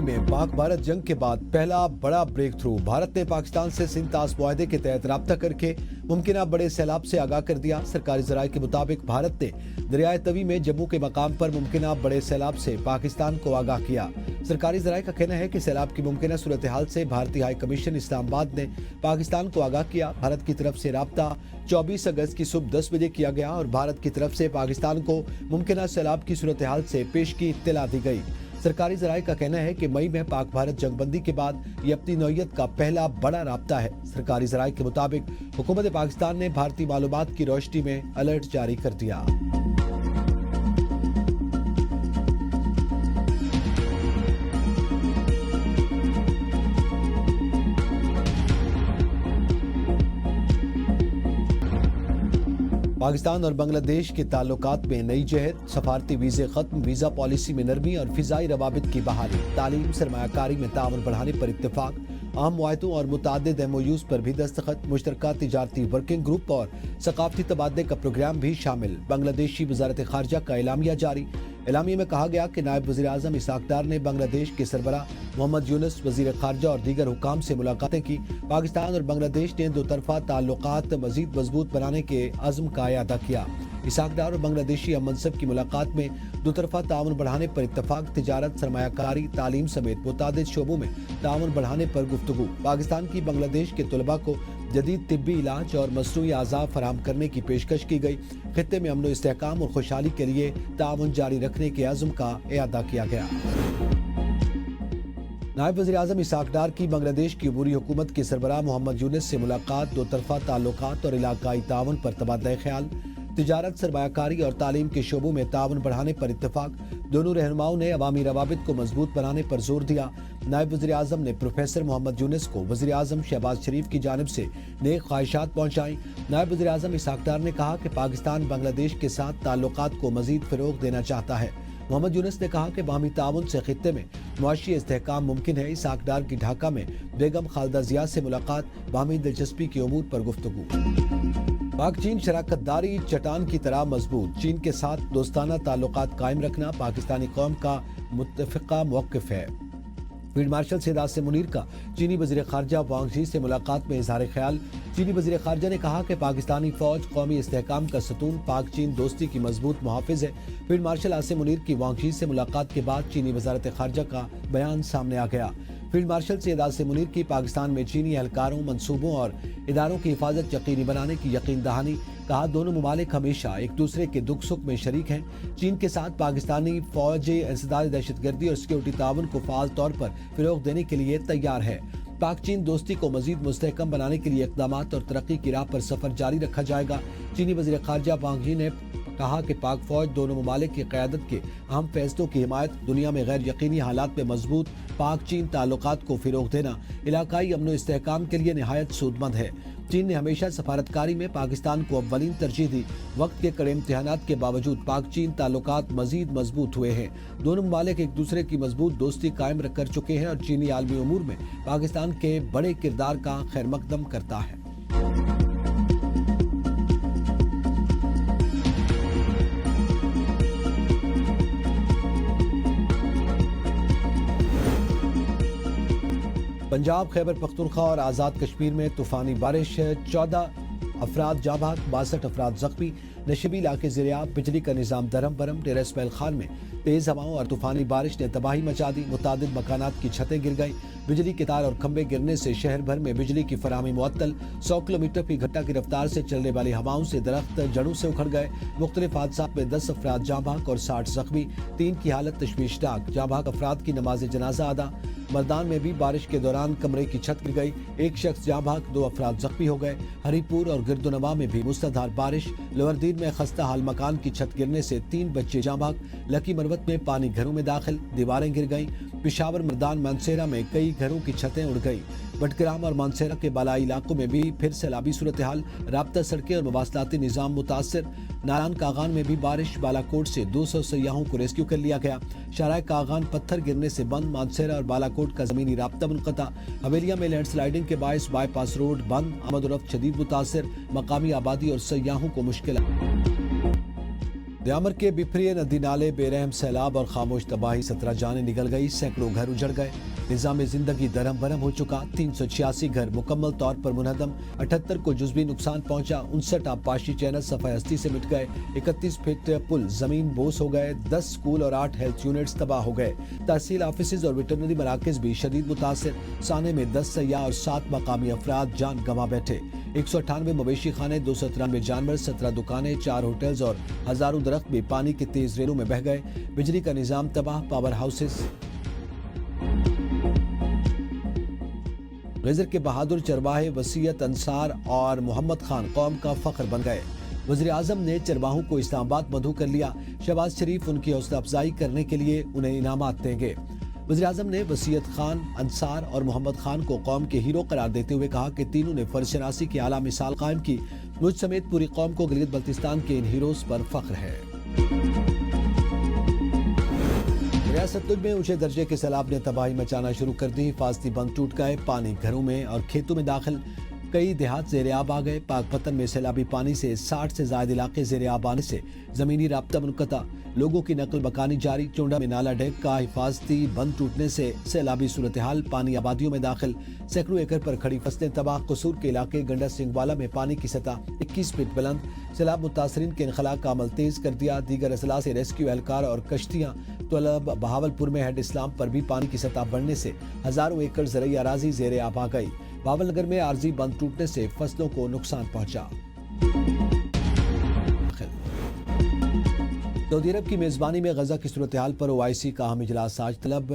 में पाक भारत जंग के बाद पहला बड़ा ब्रेक थ्रू। भारत ने पाकिस्तान से सिंध-तास मुआहदे के तहत राब्ता करके मुमकिन बड़े सैलाब से आगाह कर दिया। सरकारी ज़राए के मुताबिक भारत ने दरियाए तवी में जम्मू के मकाम पर मुमकिन बड़े सैलाब से पाकिस्तान को आगाह किया। सरकारी ज़राए का कहना है कि सैलाब की मुमकिन सूरत हाल से भारतीय हाई कमीशन इस्लामाबाद ने पाकिस्तान को आगाह किया। भारत की तरफ से राब्ता 24 अगस्त की सुबह 10 बजे किया गया और भारत की तरफ से पाकिस्तान को मुमकिन सैलाब की सूरत हाल से पेश की इत्तला दी गई। सरकारी ज़राए का कहना है कि मई में पाक भारत जंगबंदी के बाद ये अपनी नौयत का पहला बड़ा राब्ता है। सरकारी ज़राए के मुताबिक हुकूमत पाकिस्तान ने भारतीय मालूमात की रोशनी में अलर्ट जारी कर दिया। पाकिस्तान और बांग्लादेश के ताल्लुकात में नई जहद, सफारती वीज़े खत्म, वीज़ा पॉलिसी में नरमी और फिजाई रवाबित की बहाली, तालीम सरमायाकारी में ताउन बढ़ाने पर इत्तेफाक, अहम मुआहदों और मुतादिद MOUs पर भी दस्तखत, मुश्तरका तिजारती वर्किंग ग्रुप और सकाफती तबादले का प्रोग्राम भी शामिल। बांग्लादेशी वजारत खारजा का एलामिया जारी। एलामिया में कहा गया कि नायब वज़ीर आज़म इसाक डार ने बांग्लादेश के सरबराह मोहम्मद यूनुस, वज़ीर खारजा और दीगर हुकाम से मुलाकातें की। पाकिस्तान और बांग्लादेश ने दोतरफा ताल्लुकात मज़ीद मजबूत बनाने के अज़्म का अदा किया। इसाक डार और बांग्लादेशी हम मनसब की मुलाकात में दोतरफा ताउन बढ़ाने पर इत्तफाक, तिजारत, सरमायाकारी, तालीम समेत मुतादिद शोबों में ताउन बढ़ाने पर गुफ्तगू। पाकिस्तान की बांग्लादेश के तलबा को जदीद तिब्बी इलाज और मसनूई आज़ा फराहम करने की पेशकश की गई। खित्ते में अमन इस्तेहकाम और खुशहाली के लिए ताउन जारी रखने के अज़्म का अदा किया गया। नायब वज़ीर आज़म इसाक डार की बांग्लादेश की अबूरी हुकूमत के सरबराह मोहम्मद यूनुस से मुलाकात, दोतरफा ताल्लुकात और इलाकाई ताउन पर तबादला ख्याल, तिजारत, सरमायाकारी और तालीम के शोबों में ताउन बढ़ाने पर इत्तेफाक। दोनों रहनुमाओं ने अवामी रवाबित को मजबूत बनाने पर जोर दिया। नायब वज़ीर आज़म ने प्रोफेसर मोहम्मद यूनुस को वज़ीर आज़म शहबाज शरीफ की जानिब से नेक ख्वाहिशात पहुँचाई। नायब वज़ीर आज़म इसाक डार ने कहा कि पाकिस्तान बांग्लादेश के साथ ताल्लुकात को मजीद फ़रोग़ देना चाहता है। मोहम्मद यूनुस ने कहा कि बाहमी ताउन से खित्ते में मुआशी इस्तेहकाम मुमकिन है। इसाक डार की ढाका में बेगम खालिदा ज़िया से मुलाकात, बाहमी दिलचस्पी के उमूर पर गुफ्तगू। पाक चीन शराकतदारी चट्टान की तरह मजबूत, चीन के साथ दोस्ताना ताल्लुकात कायम रखना पाकिस्तानी कौम का मुत्तफ़िक़ा मौक़िफ़ है। फील्ड मार्शल सैयद आसिम मुनीर का चीनी वज़ीर खारजा वांग ज़ी से मुलाकात में इज़हार ख्याल। चीनी वज़ीर खारजा ने कहा कि पाकिस्तानी फ़ौज कौमी इस्तेहकाम का सतून, पाक चीन दोस्ती की मजबूत मुहाफ़िज़ है। फील्ड मार्शल आसिम मुनीर की वांग ज़ी से मुलाकात के बाद चीनी वज़ारत खारजा का बयान सामने आ गया। फील्ड मार्शल सैयद आसिम मुनीर की पाकिस्तान में चीनी एहलकारों, मंसूबों और इदारों की हिफाजत यकीनी बनाने की यकीन दहानी। कहा, दोनों मुमालिक हमेशा एक दूसरे के दुख सुख में शरीक हैं। चीन के साथ पाकिस्तानी फौज इंसदाद दहशतगर्दी और सिक्योरिटी ताउन को फाल तौर पर फ़रोग़ देने के लिए तैयार है। पाक चीन दोस्ती को मजीद मुस्तहकम बनाने के लिए इक़दामात और तरक्की की राह पर सफ़र जारी रखा जाएगा। चीनी वज़ीर खारजा वांग यी ने कहा कि पाक फौज दोनों मुमालिक की क़यादत के अहम फैसलों की हिमायत, दुनिया में गैर यकीनी हालात में मजबूत पाक चीन ताल्लुकात को फ़रोग़ देना इलाकाई अमन इस्तेहकाम के लिए निहायत सूदमंद है। चीन ने हमेशा सफारतकारी में पाकिस्तान को अव्वलीन तरजीह दी। वक्त के कड़े इम्तिहानात के बावजूद पाक चीन ताल्लुकात मजीद मजबूत हुए हैं। दोनों मुमालिक एक दूसरे की मजबूत दोस्ती कायम कर चुके हैं और चीनी आलमी उमूर में पाकिस्तान के बड़े किरदार का खैर मकदम करता है। पंजाब, खैबर पख्तूनख्वा और आज़ाद कश्मीर में तूफ़ानी बारिश, 14 अफराद जाँ बहक, 62 अफराद जख्मी। नशबी इलाके ज़ेर-ए-आब, बिजली का निज़ाम दरम बरम। डेरा इस्माइल खान में तेज़ हवाओं और तूफ़ानी बारिश ने तबाही मचा दी। मुतादिद मकानात की छतें गिर गईं। बिजली के तार और खंभे गिरने से शहर भर में बिजली की फराहमी मुअत्तल। 100 किलोमीटर की घंटा की रफ्तार से चलने वाली हवाओं से दरख्त जड़ों से उखड़ गए। मुख्तलिफ हादसात में 10 अफराद जाँ बहक और 60 जख्मी। 3 की हालत तशवीशनाक। जाँ बहक अफराद की नमाज जनाजा अदा। मर्दान में भी बारिश के दौरान कमरे की छत गिर गई। 1 शख्स जाँ बहक, 2 अफराद जख्मी हो गए। हरीपुर और गिरदोनवा में भी मुसलधार बारिश। लोअरदीन में खस्ता हाल मकान की छत गिरने से 3 बच्चे जाँ बहक। लकी मरवत में पानी घरों में दाखिल, दीवारें गिर गईं। पिशावर, मर्दान, मानसेरा में कई घरों की छतें उड़ गईं। बटग्राम और मानसेरा के बालाई इलाकों में भी फिर सैलाबी सूरत हाल। राब्ता सड़कें और मवासलाती निज़ाम मुतासर। नारायण कागान में भी बारिश। बालाकोट से 200 सयाहों को रेस्क्यू कर लिया गया। शाहराह कागान पत्थर गिरने से बंद। मानसेरा और बालाकोट का ज़मीनी राब्ता मुनक़ता। हवेलिया में लैंडस्लाइडिंग के बायस बाईपास रोड बंद। आमद और रफ्त शदीद मुतासर। मकामी आबादी और सयाहों को मुश्किल। दियामर के बिफरिए नदी नाले, बेरहम सैलाब और खामोश तबाही, 17 जानें निकल गई, सैकड़ों घर उजड़ गए, निजाम जिंदगी दरहम बरहम हो चुका, 386 घर मुकम्मल तौर पर मुनहदम, 78 को जुज़वी नुकसान पहुंचा, 59 आबपाशी चैनल सफ़ाई हस्ती से मिट गए, 31 फीट पुल जमीन बोस हो गए, 10 स्कूल और 8 हेल्थ यूनिट्स तबाह हो गए, तहसील ऑफिस और वेटरनरी मराकज भी शदीद मुतासिर, साने में 10 सयाह और 7 मकामी अफराद जान गंवा बैठे, 198 मवेशी खाने, 293 जानवर, 17 दुकानें, 4 होटल्स और हजारों दरख्त भी पानी की तेज रेलों में बह गए, बिजली का निजाम तबाह, पावर हाउसेस। गजर के बहादुर चरवाहे वसीयत अंसार और मोहम्मद खान कौम का फख्र बन गए, वज़ीर आज़म ने चरवाहों को इस्लामाबाद मदऊ कर लिया, शहबाज शरीफ उनकी हौसला अफजाई करने के लिए उन्हें इनामात देंगे। वज़ीर आज़म ने वसीयत खान, अंसार और मोहम्मद खान को कौम के हीरो करार देते हुए कहा कि तीनों ने फर्शनासी की आला मिसाल कायम की, मुझ समेत पूरी कौम को गिलगित बल्तिस्तान के इन हीरोज पर फख्र है। रियासत तुर्क में ऊंचे दर्जे के सैलाब ने तबाही मचाना शुरू कर दी, हिफाजती बंद टूट गए, पानी घरों में और खेतों में दाखिल, कई देहात ज़ेरे आब आ गए, पाकपतन में सैलाबी पानी से 60 से ज़ायद इलाके ज़ेरे आब आने से ज़मीनी राब्ता मुनक़ता, लोगों की नकल बकानी जारी, चोंडा में नाला डेक का हिफाजती बंद टूटने से सैलाबी सूरत हाल, पानी आबादियों में दाखिल, सैकड़ों एकड़ पर खड़ी फसलें तबाह, कसूर के इलाके गंडा सिंहवाला में पानी की सतह 21 फीट बुलंद, सैलाब मुतासरीन के इनखला का अमल तेज कर दिया, दीगर अजला से रेस्क्यू एहलकार और कश्तियाँ तलब, बहावलपुर में हेड इस्लाम पर भी पानी की सतह बढ़ने से हजारों एकड़ ज़रई अराजी ज़ेरे आब आ गई, बावलनगर में आरजी बंद टूटने से फसलों को नुकसान पहुंचा। सऊदी अरब की मेजबानी में गजा की सूरत हाल पर OIC का अहम इजलास आज तलब,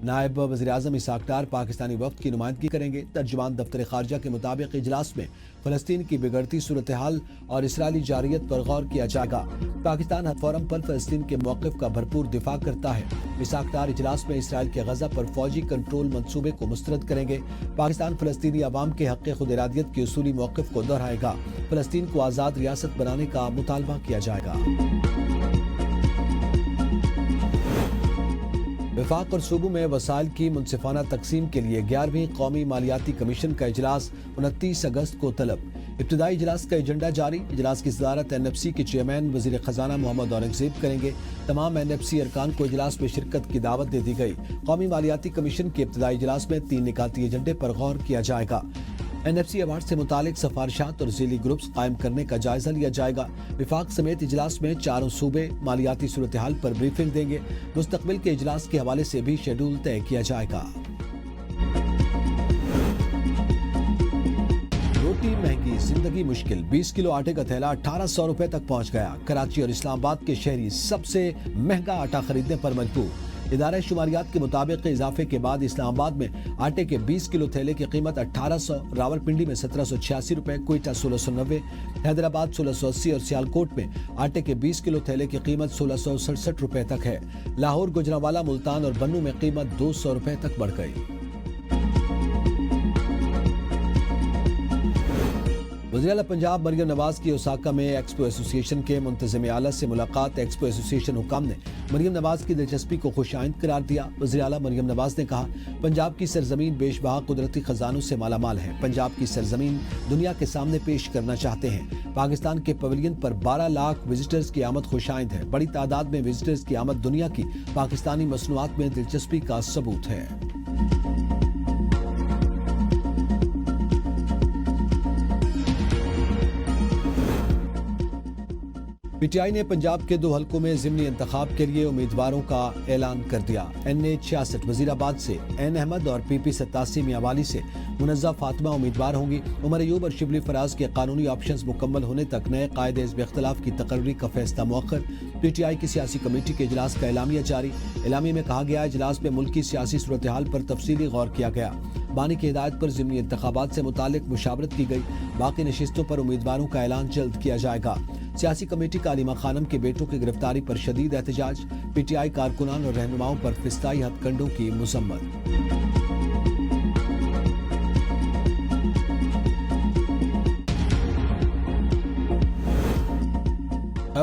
नायब वज़ीर आज़म इसाक डार पाकिस्तानी वफ्द की नुमाइंदगी करेंगे। तर्जुमान दफ्तर खारजा के मुताबिक इजलास में फ़लस्तीन की बिगड़ती सूरत हाल और इसराइली जारियत पर गौर किया जाएगा। पाकिस्तान हर फोरम पर फ़लस्तीन के मौक़िफ़ का भरपूर दिफा करता है। इसाक डार इजलास में इसराइल के गजा पर फौजी कंट्रोल मंसूबे को मुस्तरद करेंगे। पाकिस्तान फ़लस्तीनी अवाम के हक़ खुद इरादियत के उसूली मौक़िफ़ को दोहराएगा। फ़लस्तीन को आज़ाद रियासत बनाने का मुतालबा किया जाएगा। वफाक और सूबों में वसाइल की मुनसिफाना तकसीम के लिए 11वीं कौमी मालियाती कमीशन का इजलास 29 अगस्त को तलब। इब्तदाई इजलास का एजेंडा जारी। इजलास की सदारत NFC के चेयरमैन वज़ीर ख़जाना मोहम्मद औरंगज़ेब करेंगे। तमाम NFC अरकान को इजलास में शिरकत की दावत दे दी गई। कौमी मालियाती कमीशन के इब्तदाई इजलास में 3 निकाती एजेंडे पर गौर किया जाएगा। NFC अवार्ड से मुतालिक सिफारिशात और ज़ीली ग्रुप्स कायम करने का जायजा लिया जाएगा। विफाक समेत इजलास में चारों सूबे मालियाती सूरत हाल पर ब्रीफिंग देंगे। मुस्तकबिल के इजलास के हवाले से भी शेड्यूल तय किया जाएगा। रोटी महंगी, जिंदगी मुश्किल, 20 किलो आटे का थैला 1800 रुपए तक पहुंच गया। कराची और इस्लामाबाद के शहरी सबसे महंगा आटा खरीदने पर मजबूर। इदारा शुमारियात के मुताबिक इजाफे के बाद इस्लामाबाद में आटे के 20 किलो थैले की कीमत 1800, रावलपिंडी में 1786 रुपए, क्वेटा 1690, हैदराबाद 1680 और सियालकोट में आटे के 20 किलो थैले की कीमत 1667 रुपए तक है। लाहौर, गुजरांवाला, मुल्तान और बन्नू में कीमत 200 रुपए तक बढ़ गई। वज़ीर आला पंजाब मरियम नवाज की ओसाका में एक्सपो एसोसिएशन के मुंतज़िम आला से मुलाकात। एक्सपो एसोसिएशन हुकाम ने मरियम नवाज की दिलचस्पी को खुशाइंद करार दिया। वज़ीर आला मरियम नवाज ने कहा, पंजाब की सरजमीन बेशबहा कुदरती खजानों से मालामाल है। पंजाब की सरजमीन दुनिया के सामने पेश करना चाहते हैं। पाकिस्तान के पवेलियन पर 12 लाख विजिटर्स की आमद खुशाइंद है। बड़ी तादाद में विजिटर्स की आमद दुनिया की पाकिस्तानी मसनूआत में दिलचस्पी का सबूत है। PTI ने पंजाब के 2 हलकों में ज़िमनी इंतखाब के लिए उम्मीदवारों का ऐलान कर दिया। NA-66 वजीराबाद से N अहमद और PP-87 मियांवाली से मुनज़्ज़ा फातिमा उम्मीदवार होंगी। उमर अयूब और शिबली फराज के कानूनी ऑप्शंस मुकम्मल होने तक नए कायदे हिज़्ब इख्तिलाफ की तकर्री का फैसला मौखर। PTI की सियासी कमेटी के इजलास का एलामिया जारी। एलामिया में कहा गया, इजलास में मुल्क की सियासी सूरत हाल पर तफसीली गौर किया गया। बानी की हिदायत पर ज़िमनी इंतखाबात से मुतालिक मुशावरत की गई। बाकी नशिस्तों पर उम्मीदवारों का ऐलान जल्द किया जाएगा। सियासी कमेटी का अलीमा खानम के बेटों की गिरफ्तारी पर शदीद एहतजाज। PTI कारकुनान और रहनुमाओं पर फिस्ताई हथकंडों की मुज़म्मत।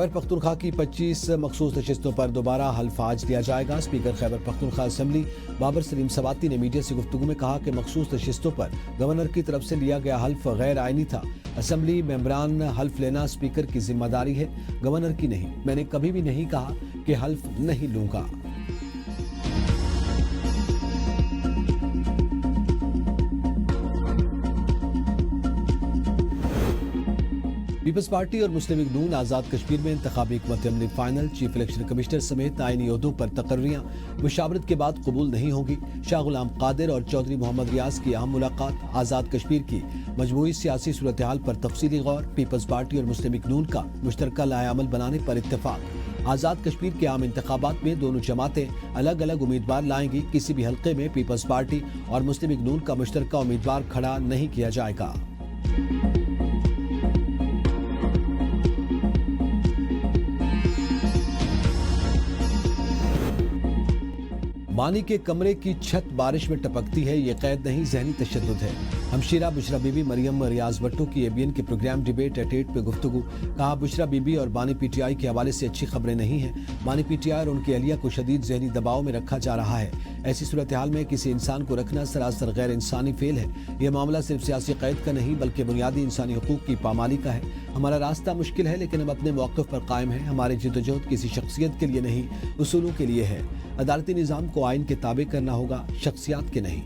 खैबर पख्तूनख्वा की 25 मखसूस नशिस्तों पर दोबारा हल्फ आज लिया जाएगा। स्पीकर खैबर पख्तूनख्वा असेंबली बाबर सलीम सवाती ने मीडिया से गुफ्तगू में कहा कि मखसूस नशिस्तों पर गवर्नर की तरफ से लिया गया हल्फ गैर आईनी था। असेंबली मेंबरान हल्फ लेना स्पीकर की जिम्मेदारी है, गवर्नर की नहीं। मैंने कभी भी नहीं कहा कि हल्फ नहीं लूंगा। पीपल्स पार्टी और मुस्लिम लीग नून आज़ाद कश्मीर में इंतखाबी हुकूमत अमली फाइनल। चीफ इलेक्शन कमिश्नर समेत आईनी ओहदों पर तकर्रियां मुशावरत के बाद कबूल नहीं होगी। शाह गुलाम कादिर और चौधरी मोहम्मद रियाज की अहम मुलाकात। आज़ाद कश्मीर की मजमूई सियासी सूरत हाल पर तफसीली गौर। पीपल्स पार्टी और मुस्लिम लीग नून का मुश्तरका लाएअमल बनाने पर इत्तेफाक। आज़ाद कश्मीर के आम इंतखाबात में दोनों जमातें अलग अलग उम्मीदवार लाएंगी। किसी भी हल्के में पीपल्स पार्टी और मुस्लिम लीग नून का मुश्तरका उम्मीदवार खड़ा नहीं किया जाएगा। मानी के कमरे की छत बारिश में टपकती है, ये कैद नहीं ज़हनी तशद्दुद है। हमशीरा बुशरा बीबी मरियम रियाज भट्टो की एबीएन के प्रोग्राम डिबेट एट 8 पे गुफ्तगू। कहा, बुशरा बीबी और बानी पीटीआई के हवाले से अच्छी खबरें नहीं हैं। बानी पीटीआई और उनकी अहलिया को शदीद ज़हनी दबाव में रखा जा रहा है। ऐसी सूरत हाल में किसी इंसान को रखना सरासर गैर इंसानी फेल है। यह मामला सिर्फ सियासी कैद का नहीं बल्कि बुनियादी इंसानी हुकूक की पामाली का है। हमारा रास्ता मुश्किल है लेकिन हम अपने मौक़िफ़ पर कायम हैं। हमारी जिद्दोजहद किसी शख्सियत के लिए नहीं, उसूलों के लिए है। अदालती निज़ाम को आइन के ताबे करना होगा, शख्सियात के नहीं।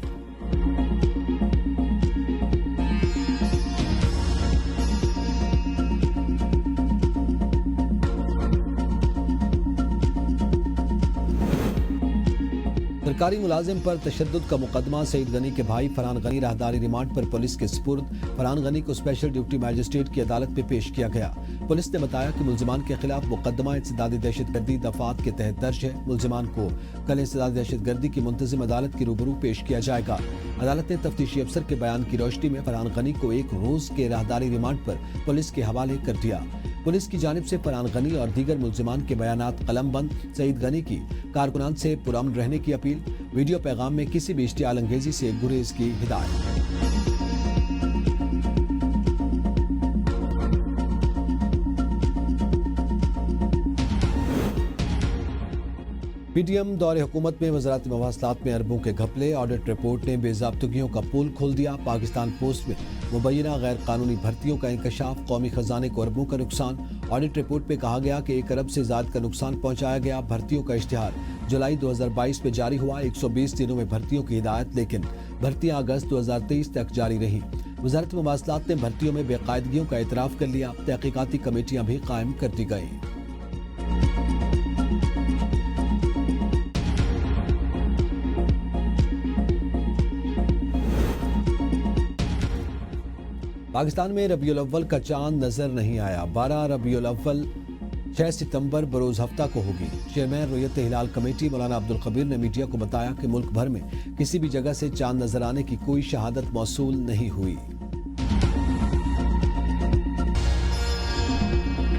सरकारी मुलाजिम पर तशद्दुद का मुकदमा। सईद गनी के भाई फरहान गनी राहदारी रिमांड पर पुलिस के सुपुर्द। फरहान गनी को स्पेशल ड्यूटी मैजिस्ट्रेट की अदालत में पेश किया गया। पुलिस ने बताया कि मुल्जिमान के खिलाफ मुकदमा इत्तेदादी दहशतगर्दी दफात के तहत दर्ज है। मुल्जिमान को कल इत्तेदादी दहशतगर्दी की मुंतजिम अदालत की रूबरू पेश किया जाएगा। अदालत ने तफ्तीशी अफसर के बयान की रोशनी में फरहान गनी को 1 रोज के राहदारी रिमांड पर पुलिस के हवाले कर दिया। पुलिस की जानिब से फरहान गनी और दीगर मुल्जिमान के बयानात कलमबंद। सईद गनी की कारकुनान से पुरअमन रहने की अपील। वीडियो पैगाम में किसी भी इश्तियाल अंगेजी से गुरेज की हिदायत। पीटीएम दौरे हुकूमत में वज़ारत मवासलात में अरबों के घपले। ऑडिट रिपोर्ट ने बेज़ाब्तगियों का पोल खोल दिया। पाकिस्तान पोस्ट में मुबैना गैर कानूनी भर्तियों का इंकशाफ। कौमी खजाने को अरबों का नुकसान। ऑडिट रिपोर्ट में कहा गया कि 1 अरब से ज़्यादा का नुकसान पहुंचाया गया। भर्तियों का इश्तिहार जुलाई 2022 में जारी हुआ। 120 दिनों में भर्तियों की हिदायत, लेकिन भर्तियां अगस्त 2023 तक जारी रही। वज़ारत मवासलात ने भर्तियों में बेकायदगियों का एतराफ़ कर लिया। तहकीकाती कमेटियां भी कायम कर दी गईं। पाकिस्तान में रबीउल अव्वल का चांद नजर नहीं आया। 12 रबीउल अव्वल 6 सितंबर बरोज हफ्ता को होगी। चेयरमैन रुयत हिलाल कमेटी मौलाना अब्दुल खबीर ने मीडिया को बताया कि मुल्क भर में किसी भी जगह से चांद नजर आने की कोई शहादत मौसूल नहीं हुई।